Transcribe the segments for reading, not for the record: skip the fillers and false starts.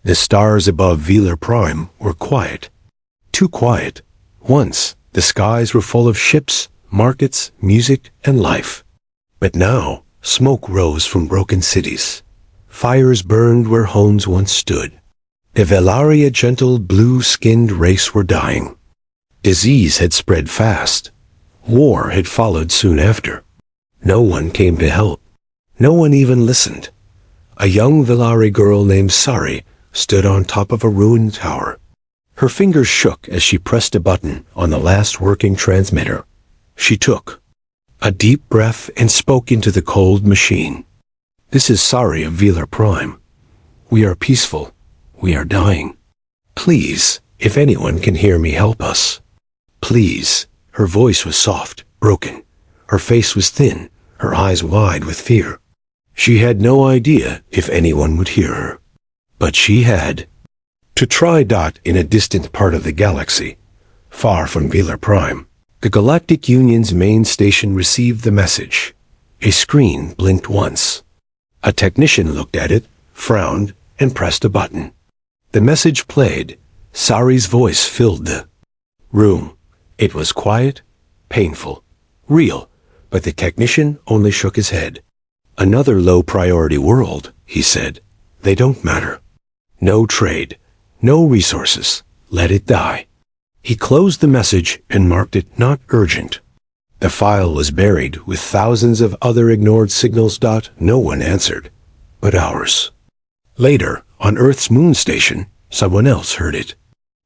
The stars above Velar Prime were quiet. Too quiet. Once, the skies were full of ships, markets, music, and life. But now, smoke rose from broken cities. Fires burned where homes once stood. The Velaria gentle blue-skinned race were dying. Disease had spread fast. War had followed soon after. No one came to help. No one even listened. A young Velari girl named Sari stood on top of a ruined tower. Her fingers shook as she pressed a button on the last working transmitter. She took a deep breath and spoke into the cold machine. "This is Sari of Velar Prime. We are peaceful. We are dying. Please, if anyone can hear me, help us. Please." Her voice was soft, broken. Her face was thin, her eyes wide with fear. She had no idea if anyone would hear her. But she had. To try. In a distant part of the galaxy, far from Velar Prime, the Galactic Union's main station received the message. A screen blinked once. A technician looked at it, frowned, and pressed a button. The message played. Sari's voice filled the room. It was quiet, painful, real, but the technician only shook his head. "Another low-priority world," he said. "They don't matter. No trade, no resources. Let it die." He closed the message and marked it not urgent. The file was buried with thousands of other ignored signals. No one answered, but ours. Later, on Earth's moon station, someone else heard it.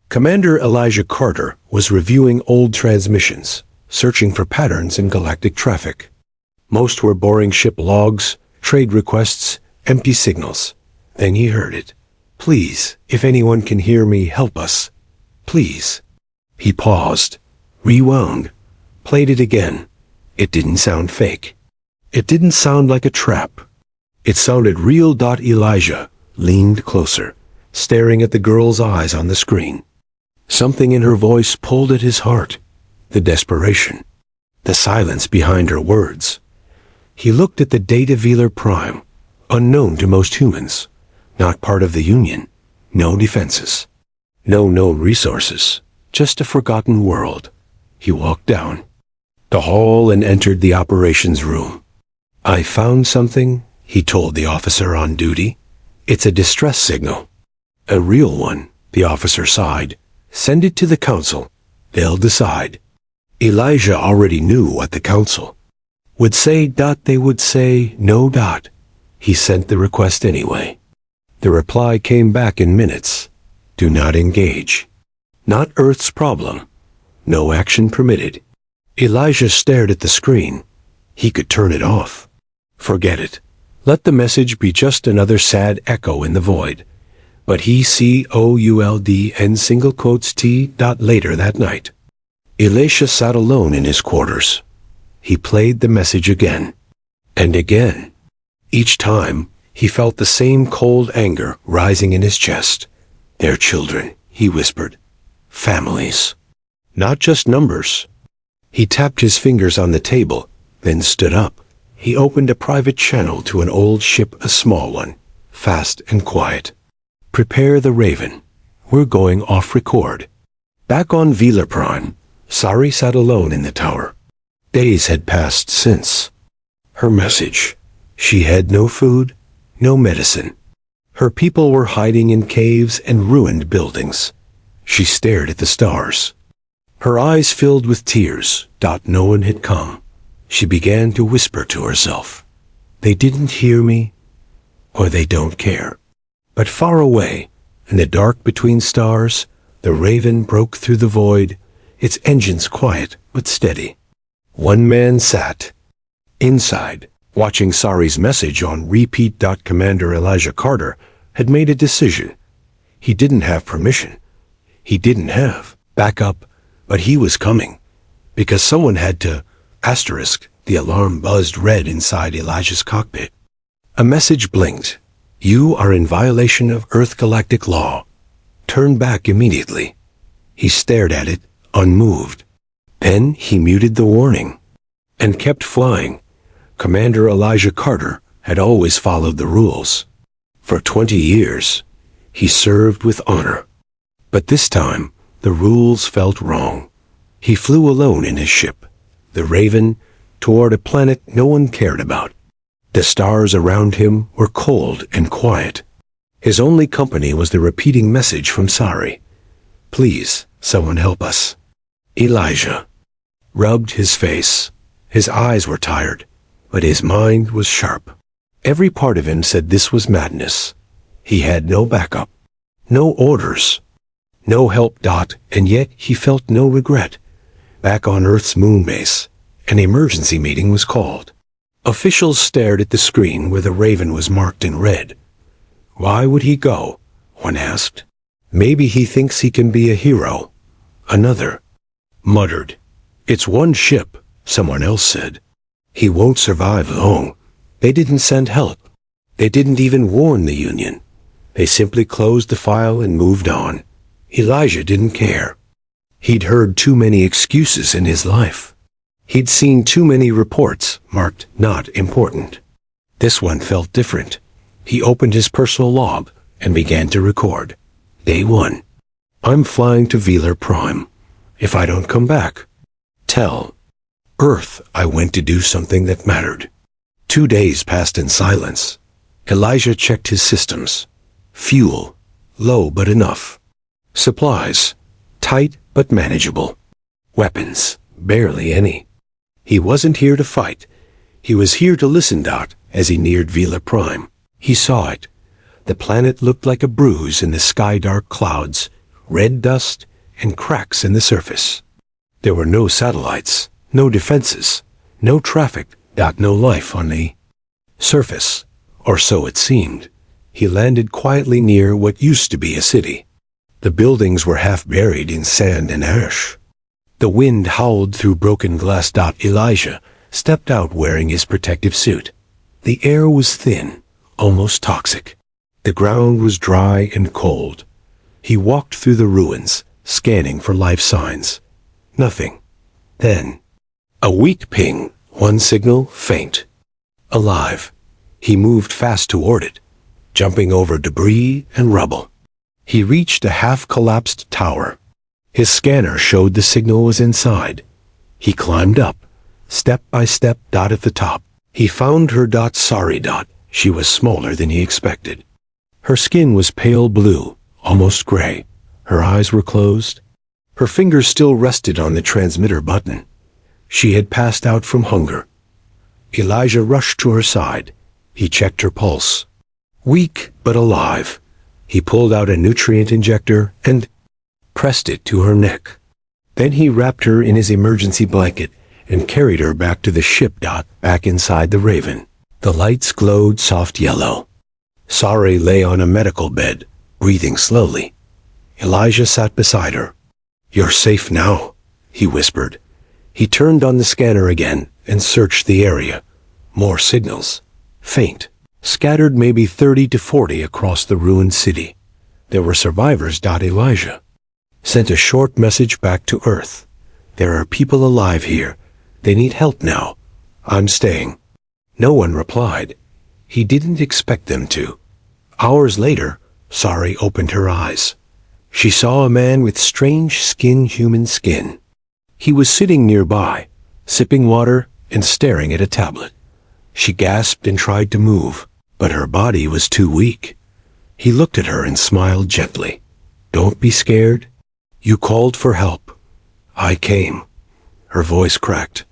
Commander Elijah Carter was reviewing old transmissions, searching for patterns in galactic traffic. Most were boring ship logs, trade requests, empty signals. Then he heard it. "Please, if anyone can hear me, help us. Please." He paused, rewound, played it again. It didn't sound fake. It didn't sound like a trap. It sounded real. Elijah leaned closer, staring at the girl's eyes on the screen. Something in her voice pulled at his heart. The desperation. The silence behind her words. He looked at the data Velar Prime, unknown to most humans, not part of the Union. No defenses. No known resources. Just a forgotten world. He walked down the hall and entered the operations room. "I found something," he told the officer on duty. "It's a distress signal." "A real one," the officer sighed. "Send it to the council. They'll decide." Elijah already knew what the council would say. They would say no. He sent the request anyway. The reply came back in minutes. "Do not engage. Not Earth's problem. No action permitted." Elijah stared at the screen. He could turn it off. Forget it. Let the message be just another sad echo in the void. But he COULD later that night. Elisha sat alone in his quarters. He played the message again. And again. Each time, he felt the same cold anger rising in his chest. "Their children," he whispered. "Families. Not just numbers." He tapped his fingers on the table, then stood up. He opened a private channel to an old ship, a small one, fast and quiet. "Prepare the Raven. We're going off record." Back on Velar Prime, Sari sat alone in the tower. Days had passed since. Her message. She had no food, no medicine. Her people were hiding in caves and ruined buildings. She stared at the stars. Her eyes filled with tears. No one had come. She began to whisper to herself. "They didn't hear me, or they don't care." But far away, in the dark between stars, the Raven broke through the void, its engines quiet but steady. One man sat inside, watching Sari's message on repeat. Commander Elijah Carter had made a decision. He didn't have permission. He didn't have backup, but he was coming. Because someone had to. The alarm buzzed red inside Elijah's cockpit. A message blinked. "You are in violation of Earth galactic law. Turn back immediately." He stared at it, unmoved. Then he muted the warning and kept flying. Commander Elijah Carter had always followed the rules. For 20 years, He served with honor. But this time, the rules felt wrong. He flew alone in his ship, the Raven, toward a planet no one cared about. The stars around him were cold and quiet. His only company was the repeating message from Sari. "Please, someone help us." Elijah rubbed his face. His eyes were tired, but his mind was sharp. Every part of him said this was madness. He had no backup, no orders, no help. And yet he felt no regret. Back on Earth's moon base, an emergency meeting was called. Officials stared at the screen where the Raven was marked in red. Why would he go? One asked. Maybe he thinks he can be a hero. Another muttered. It's one ship, someone else said. He won't survive long. They didn't send help. They didn't even warn the Union. They simply closed the file and moved on. Elijah didn't care. He'd heard too many excuses in his life. He'd seen too many reports marked not important. This one felt different. He opened his personal log and began to record. Day 1. I'm flying to Velar Prime. If I don't come back, tell Earth I went to do something that mattered. 2 days passed in silence. Elijah checked his systems. Fuel, low but enough. Supplies, tight but manageable. Weapons, barely any. He wasn't here to fight. He was here to listen. As he neared Velar Prime, he saw it. The planet looked like a bruise in the sky-dark clouds, red dust, and cracks in the surface. There were no satellites, no defenses, no traffic, no life on the surface, or so it seemed. He landed quietly near what used to be a city. The buildings were half buried in sand and ash. The wind howled through broken glass. Elijah stepped out wearing his protective suit. The air was thin, almost toxic. The ground was dry and cold. He walked through the ruins, scanning for life signs. Nothing. Then, a weak ping, one signal faint. Alive. He moved fast toward it, jumping over debris and rubble. He reached a half-collapsed tower. His scanner showed the signal was inside. He climbed up, step by step. At the top, he found her. Sorry. She was smaller than he expected. Her skin was pale blue, almost gray. Her eyes were closed. Her fingers still rested on the transmitter button. She had passed out from hunger. Elijah rushed to her side. He checked her pulse. Weak but alive. He pulled out a nutrient injector and pressed it to her neck. Then he wrapped her in his emergency blanket and carried her back to the ship. Back inside the Raven, the lights glowed soft yellow. Sari lay on a medical bed, breathing slowly. Elijah sat beside her. You're safe now, he whispered. He turned on the scanner again and searched the area. More signals. Faint. Scattered maybe 30 to 40 across the ruined city. There were survivors. Elijah sent a short message back to Earth. There are people alive here. They need help now. I'm staying. No one replied. He didn't expect them to. Hours later, Sari opened her eyes. She saw a man with strange human skin. He was sitting nearby, sipping water and staring at a tablet. She gasped and tried to move, but her body was too weak. He looked at her and smiled gently. Don't be scared. You called for help. I came. Her voice cracked.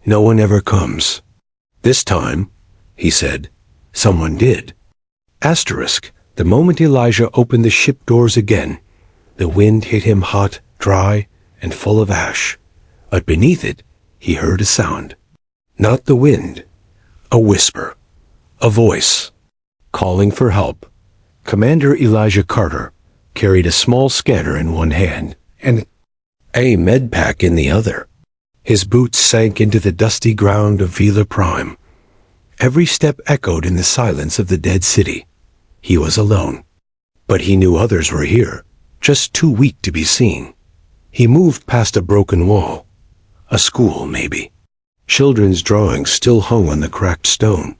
No one ever comes. This time, he said, someone did. Asterisk, the moment Elijah opened the ship doors again, the wind hit him hot, dry, and full of ash. But beneath it, he heard a sound. Not the wind. A whisper. A voice. Calling for help. Commander Elijah Carter carried a small scanner in one hand and a med pack in the other. His boots sank into the dusty ground of Velar Prime. Every step echoed in the silence of the dead city. He was alone. But he knew others were here, just too weak to be seen. He moved past a broken wall. A school, maybe. Children's drawings still hung on the cracked stone.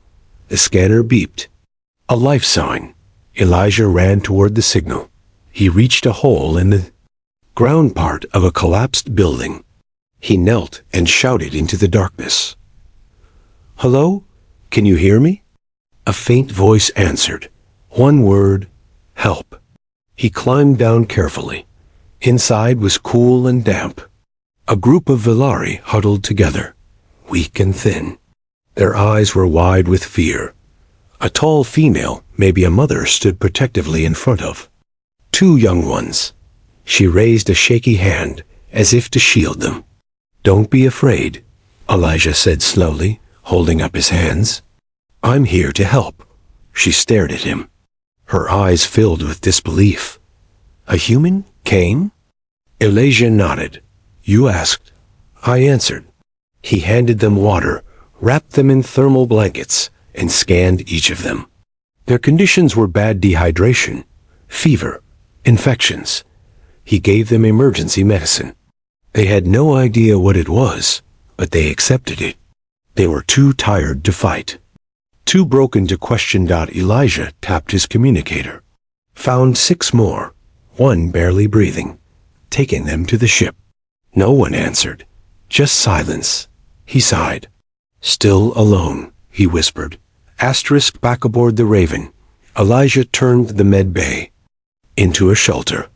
The scanner beeped. A life sign. Elijah ran toward the signal. He reached a hole in the ground part of a collapsed building. He knelt and shouted into the darkness. "Hello? Can you hear me?" A faint voice answered. One word, "Help." He climbed down carefully. Inside was cool and damp. A group of Velari huddled together, weak and thin. Their eyes were wide with fear. A tall female, maybe a mother, stood protectively in front of two young ones. She raised a shaky hand, as if to shield them. "Don't be afraid," Elijah said slowly, holding up his hands. "I'm here to help." She stared at him. Her eyes filled with disbelief. "A human came?" Elijah nodded. "You asked." I answered. He handed them water, wrapped them in thermal blankets, and scanned each of them. Their conditions were bad dehydration, fever, infections. He gave them emergency medicine. They had no idea what it was, but they accepted it. They were too tired to fight. Too broken to question. Elijah tapped his communicator. Found 6 more, one barely breathing, taking them to the ship. No one answered, just silence. He sighed. "Still alone," he whispered. Back aboard the Raven, Elijah turned the med bay into a shelter.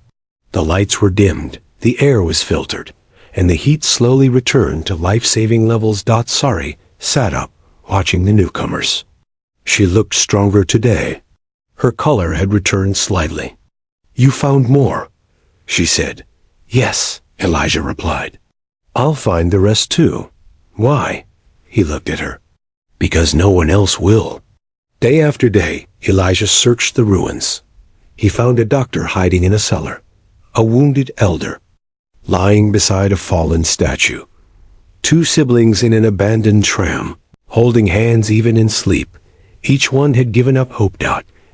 The lights were dimmed, the air was filtered, and the heat slowly returned to life-saving levels. Sari sat up, watching the newcomers. She looked stronger today. Her color had returned slightly. "You found more," she said. "Yes," Elijah replied. "I'll find the rest too." "Why?" He looked at her. "Because no one else will." Day after day, Elijah searched the ruins. He found a doctor hiding in a cellar, a wounded elder, lying beside a fallen statue, 2 siblings in an abandoned tram, holding hands even in sleep. Each one had given up hope.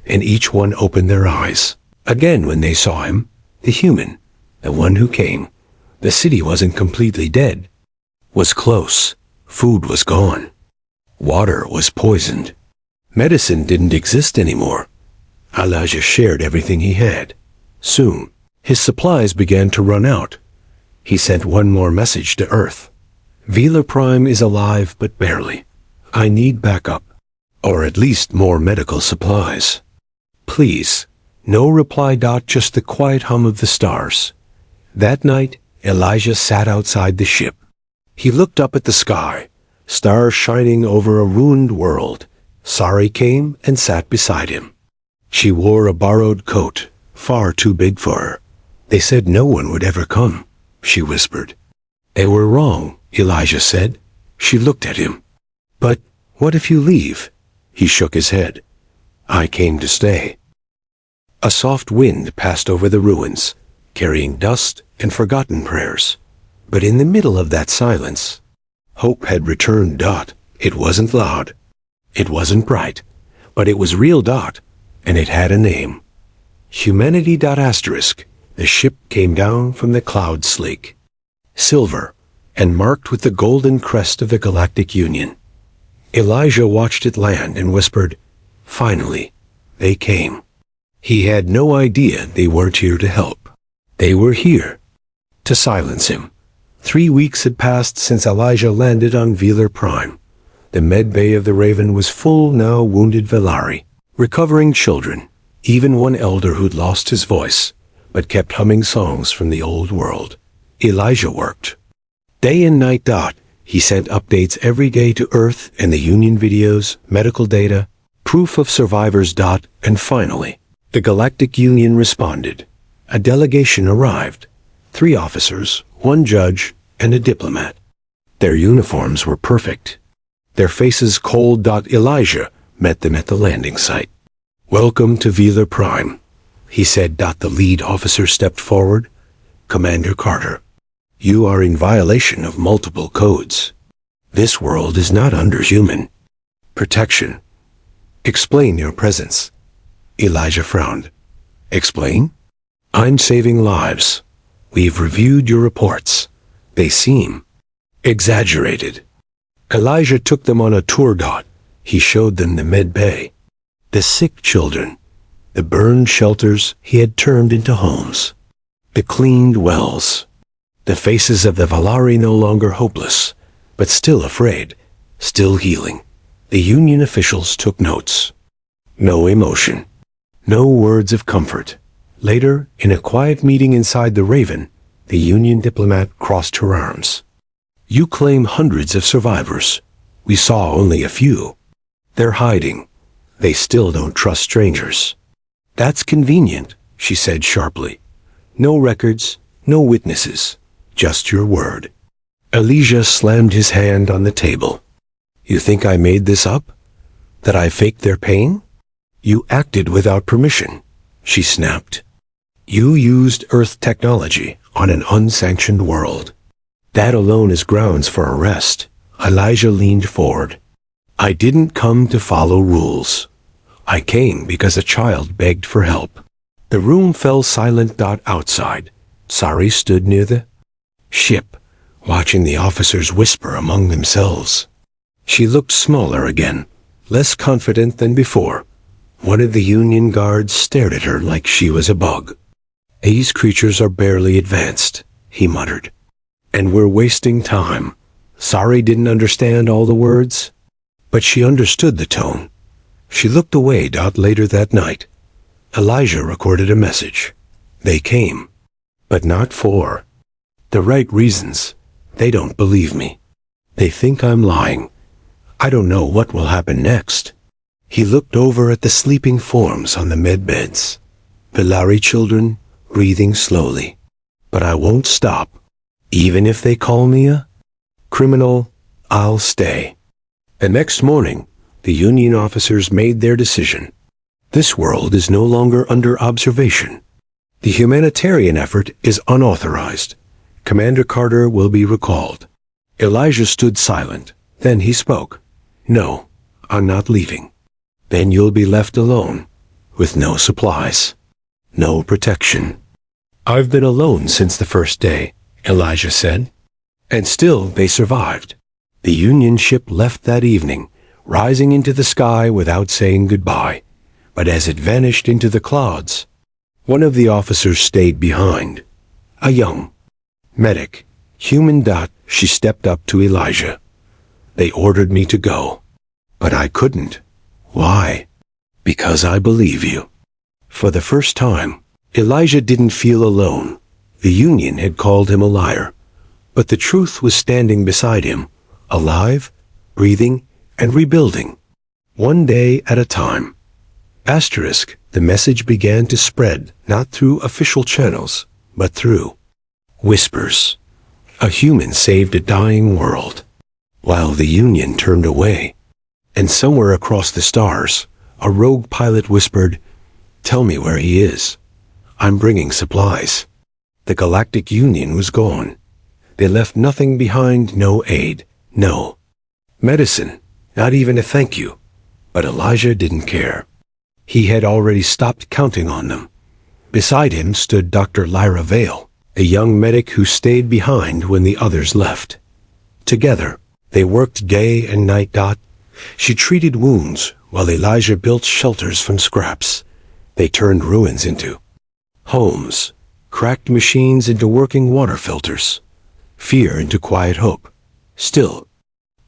And each one opened their eyes again when they saw him, the human, the one who came. The city wasn't completely dead. Was close. Food was gone. Water was poisoned. Medicine didn't exist anymore. Elijah shared everything he had. Soon, his supplies began to run out. He sent one more message to Earth. "Velar Prime is alive, but barely. I need backup. Or at least more medical supplies. Please." No reply. Just the quiet hum of the stars. That night, Elijah sat outside the ship. He looked up at the sky, stars shining over a ruined world. Sari came and sat beside him. She wore a borrowed coat, far too big for her. "They said no one would ever come," she whispered. "They were wrong," Elijah said. She looked at him. "But what if you leave?" He shook his head. "I came to stay." A soft wind passed over the ruins, carrying dust and forgotten prayers. But in the middle of that silence, hope had returned. It wasn't loud. It wasn't bright. But it was real. And it had a name. Humanity. The ship came down from the cloud sleek, silver, and marked with the golden crest of the Galactic Union. Elijah watched it land and whispered, "Finally, they came." He had no idea they weren't here to help. They were here to silence him. 3 weeks had passed since Elijah landed on Velar Prime. The med bay of the Raven was full now wounded Velari, recovering children, even one elder who'd lost his voice, but kept humming songs from the old world. Elijah worked day and night. He sent updates every day to Earth and the Union videos, medical data, proof of survivors. And finally, the Galactic Union responded. A delegation arrived. 3 officers, 1 judge, and a diplomat. Their uniforms were perfect. Their faces cold. Elijah met them at the landing site. "Welcome to Velar Prime," he said. The lead officer stepped forward. "Commander Carter, you are in violation of multiple codes. This world is not under human protection. Explain your presence." Elijah frowned. "Explain? I'm saving lives. We've reviewed your reports. They seem exaggerated." Elijah took them on a tour. He showed them the med bay, the sick children, The burned shelters he had turned into homes. The cleaned wells. The faces of the Valari no longer hopeless, but still afraid, still healing. The Union officials took notes. No emotion. No words of comfort. Later, in a quiet meeting inside the Raven, the Union diplomat crossed her arms. You claim hundreds of survivors. We saw only a few. They're hiding. They still don't trust strangers. That's convenient, she said sharply. No records, no witnesses, just your word. Elijah slammed his hand on the table. You think I made this up? That I faked their pain? You acted without permission, she snapped. You used Earth technology on an unsanctioned world. That alone is grounds for arrest. Elijah leaned forward. I didn't come to follow rules. I came because a child begged for help. The room fell silent. Outside, Sari stood near the ship, watching the officers whisper among themselves. She looked smaller again, less confident than before. One of the Union guards stared at her like she was a bug. These creatures are barely advanced, he muttered. And we're wasting time. Sari didn't understand all the words, but she understood the tone. She looked away. Later that night, Elijah recorded a message. They came, but not for the right reasons. They don't believe me. They think I'm lying. I don't know what will happen next. He looked over at the sleeping forms on the med beds. Valari children, breathing slowly. But I won't stop. Even if they call me a criminal, I'll stay. The next morning, the Union officers made their decision. This world is no longer under observation. The humanitarian effort is unauthorized. Commander Carter will be recalled. Elijah stood silent. Then he spoke. No, I'm not leaving. Then you'll be left alone, with no supplies, no protection. I've been alone since the first day, Elijah said. And still they survived. The Union ship left that evening, rising into the sky without saying goodbye. But as it vanished into the clouds, one of the officers stayed behind. A young medic, human. She stepped up to Elijah. They ordered me to go, but I couldn't. Why? Because I believe you. For the first time, Elijah didn't feel alone. The Union had called him a liar, but the truth was standing beside him, alive, breathing, and rebuilding. One day at a time. The message began to spread, not through official channels, but through whispers. A human saved a dying world, while the Union turned away. And somewhere across the stars, a rogue pilot whispered, "Tell me where he is. I'm bringing supplies." The Galactic Union was gone. They left nothing behind, no aid, no medicine, not even a thank you. But Elijah didn't care. He had already stopped counting on them. Beside him stood Dr. Lyra Vale, a young medic who stayed behind when the others left. Together, they worked day and night. She treated wounds while Elijah built shelters from scraps. They turned ruins into homes, cracked machines into working water filters, fear into quiet hope. Still,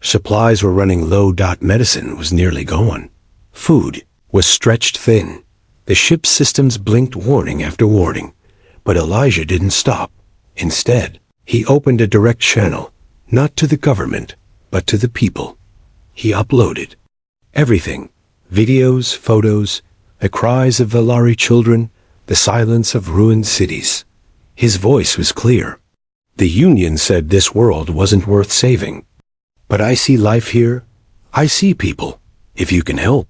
supplies were running low. Medicine was nearly gone. Food was stretched thin. The ship's systems blinked warning after warning. But Elijah didn't stop. Instead, he opened a direct channel, not to the government, but to the people. He uploaded everything: videos, photos, the cries of Valari children, the silence of ruined cities. His voice was clear. The Union said this world wasn't worth saving. But I see life here. I see people. If you can help,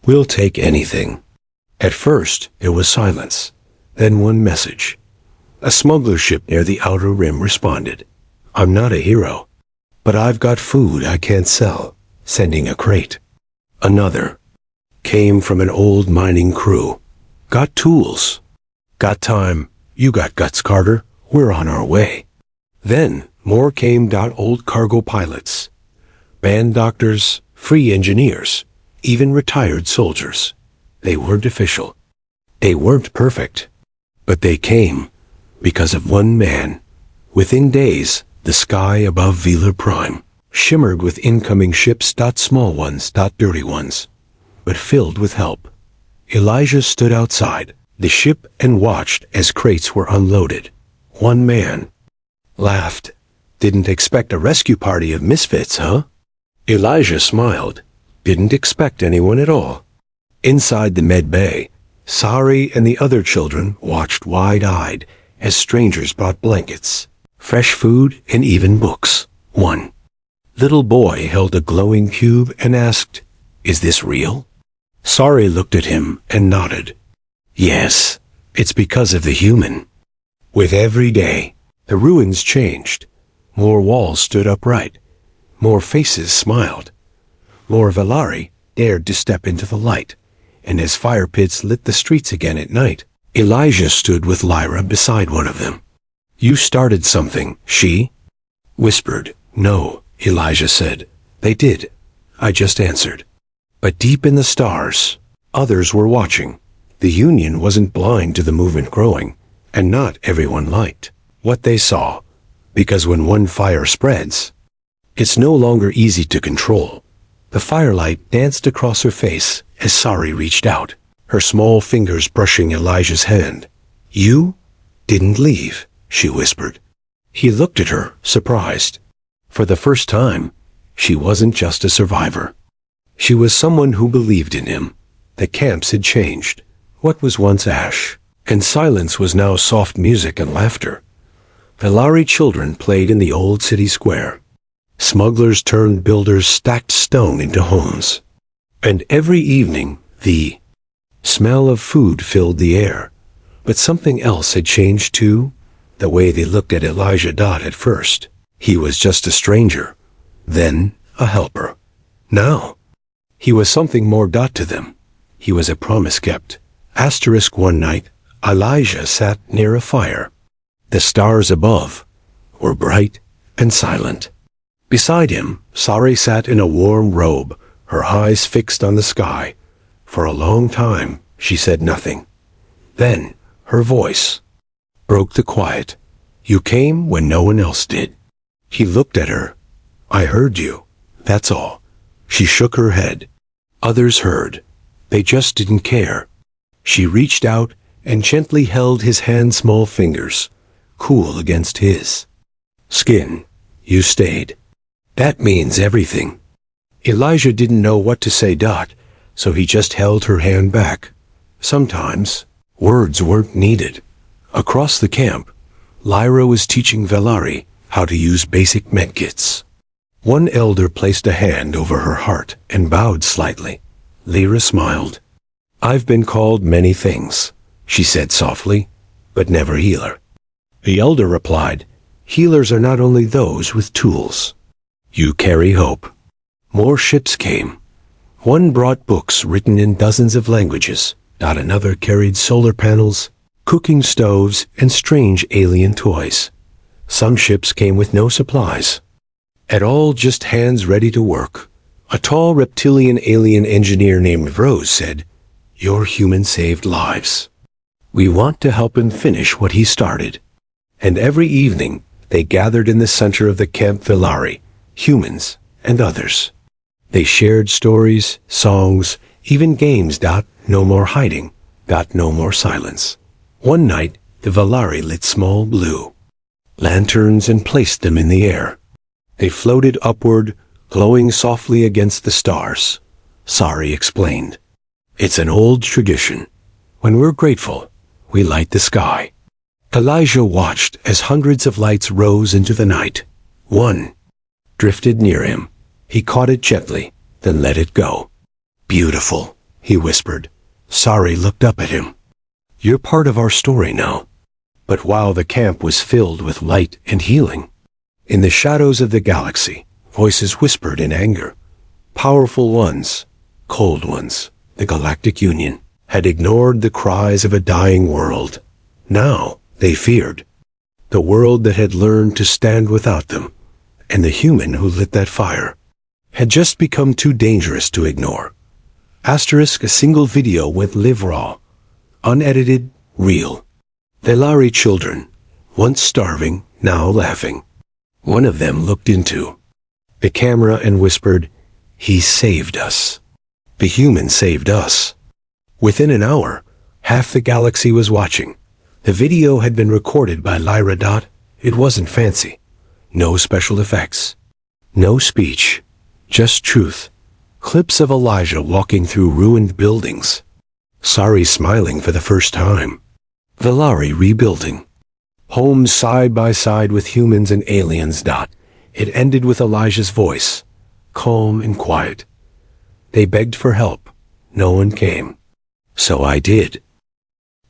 we'll take anything. At first, it was silence. Then one message. A smuggler ship near the outer rim responded. I'm not a hero, but I've got food I can't sell. Sending a crate. Another came from an old mining crew. Got tools. Got time. You got guts, Carter. We're on our way. Then more came. Old cargo pilots, band doctors, free engineers, even retired soldiers. They weren't official. They weren't perfect, but they came because of one man. Within days, the sky above Velar Prime shimmered with incoming ships, small ones, dirty ones, but filled with help. Elijah stood outside the ship and watched as crates were unloaded. One man laughed. Didn't expect a rescue party of misfits, huh? Elijah smiled. Didn't expect anyone at all. Inside the med bay, Sari and the other children watched wide-eyed as strangers brought blankets, fresh food, and even books. One little boy held a glowing cube and asked, "Is this real?" Sari looked at him and nodded. "Yes, it's because of the human." With every day, the ruins changed. More walls stood upright. More faces smiled. More Velari dared to step into the light. And as fire pits lit the streets again at night, Elijah stood with Lyra beside one of them. "You started something," she whispered. "No," Elijah said. "They did. I just answered." But deep in the stars, others were watching. The Union wasn't blind to the movement growing, and not everyone liked what they saw. Because when one fire spreads, it's no longer easy to control. The firelight danced across her face as Sari reached out, her small fingers brushing Elijah's hand. "You didn't leave," she whispered. He looked at her, surprised. For the first time, she wasn't just a survivor. She was someone who believed in him. The camps had changed. What was once ash and silence was now soft music and laughter. Velari children played in the old city square. Smugglers turned builders stacked stone into homes. And every evening, the smell of food filled the air. But something else had changed too. The way they looked at Elijah at first. He was just a stranger. Then, a helper. Now, he was something more to them. He was a promise kept. One night, Elijah sat near a fire. The stars above were bright and silent. Beside him, Sari sat in a warm robe, her eyes fixed on the sky. For a long time, she said nothing. Then, her voice broke the quiet. "You came when no one else did." He looked at her. "I heard you. That's all." She shook her head. Others heard. They just didn't care. She reached out and gently held his hand's small fingers, cool against his skin. "You stayed. That means everything." Elijah didn't know what to say, so he just held her hand back. Sometimes, words weren't needed. Across the camp, Lyra was teaching Velari how to use basic medkits. One elder placed a hand over her heart and bowed slightly. Lyra smiled. "I've been called many things," she said softly, "but never healer." The elder replied, "Healers are not only those with tools. You carry hope." More ships came. One brought books written in dozens of languages. Another carried solar panels, cooking stoves, and strange alien toys. Some ships came with no supplies at all, just hands ready to work. A tall reptilian alien engineer named Rose said, "Your human saved lives. We want to help him finish what he started." And every evening, they gathered in the center of the Camp Velari, humans and others. They shared stories, songs, even games. No more hiding. No more silence. One night, the Velari lit small blue lanterns and placed them in the air. They floated upward, glowing softly against the stars. Sari explained, "It's an old tradition. When we're grateful, we light the sky." Elijah watched as hundreds of lights rose into the night. One drifted near him. He caught it gently, then let it go. "Beautiful," he whispered. Sari looked up at him. "You're part of our story now." But while the camp was filled with light and healing, in the shadows of the galaxy, voices whispered in anger. Powerful ones, cold ones, the Galactic Union, had ignored the cries of a dying world. Now, they feared the world that had learned to stand without them, and the human who lit that fire had just become too dangerous to ignore. A single video went live raw. unedited, real. The Lari children, once starving, now laughing. One of them looked into the camera and whispered, "He saved us. The human saved us." Within an hour, half the galaxy was watching. The video had been recorded by Lyra. It wasn't fancy. No special effects. No speech. Just truth. Clips of Elijah walking through ruined buildings. Sari smiling for the first time. Valari rebuilding. Homes side by side with humans and aliens. It ended with Elijah's voice, calm and quiet. They begged for help. No one came. So I did.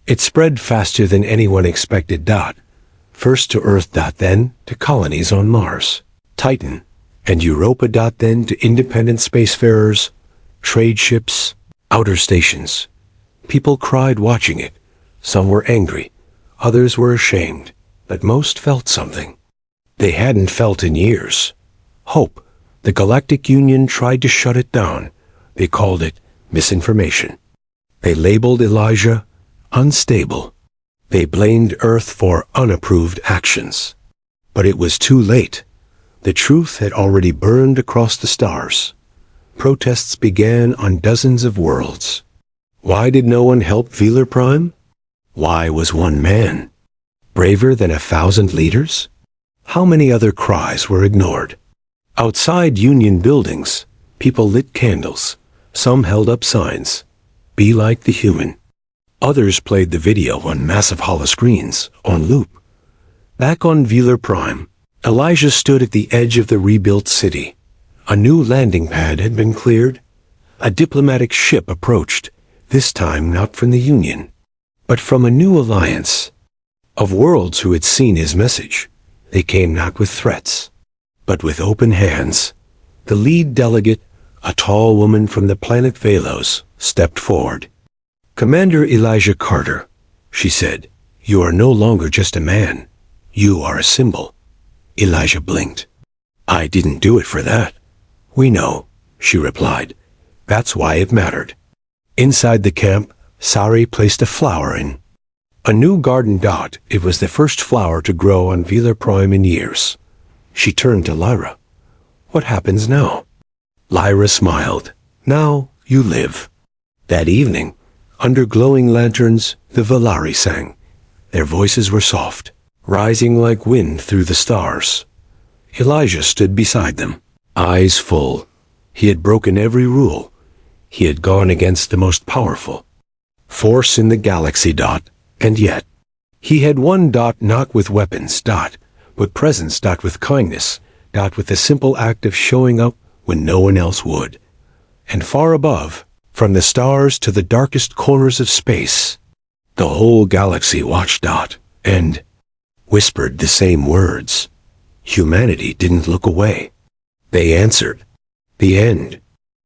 It spread faster than anyone expected. First to Earth. Then to colonies on Mars, Titan, and Europa. Then to independent spacefarers, trade ships, outer stations. People cried watching it. Some were angry. Others were ashamed. But most felt something they hadn't felt in years. Hope. The Galactic Union tried to shut it down. They called it misinformation. They labeled Elijah unstable. They blamed Earth for unapproved actions. But it was too late. The truth had already burned across the stars. Protests began on dozens of worlds. Why did no one help Velar Prime? Why was one man braver than 1,000 leaders? How many other cries were ignored? Outside Union buildings, people lit candles. Some held up signs. Be like the human. Others played the video on massive holoscreens, on loop. Back on Velar Prime, Elijah stood at the edge of the rebuilt city. A new landing pad had been cleared. A diplomatic ship approached, this time not from the Union, but from a new alliance of worlds who had seen his message. They came not with threats, but with open hands. The lead delegate, a tall woman from the planet Velos, stepped forward. "Commander Elijah Carter," she said, "you are no longer just a man. You are a symbol." Elijah blinked. "I didn't do it for that." "We know," she replied. "That's why it mattered." Inside the camp, Sari placed a flower in a new garden. It was the first flower to grow on Velar Prime in years. She turned to Lyra. "What happens now?" Lyra smiled. "Now you live." That evening, under glowing lanterns, the Valari sang. Their voices were soft, rising like wind through the stars. Elijah stood beside them, eyes full. He had broken every rule. He had gone against the most powerful force in the galaxy. And yet, he had won. Not with weapons. But presence. With kindness. With the simple act of showing up when no one else would. And far above, from the stars to the darkest corners of space, the whole galaxy watched. And whispered the same words. Humanity didn't look away. They answered. The end.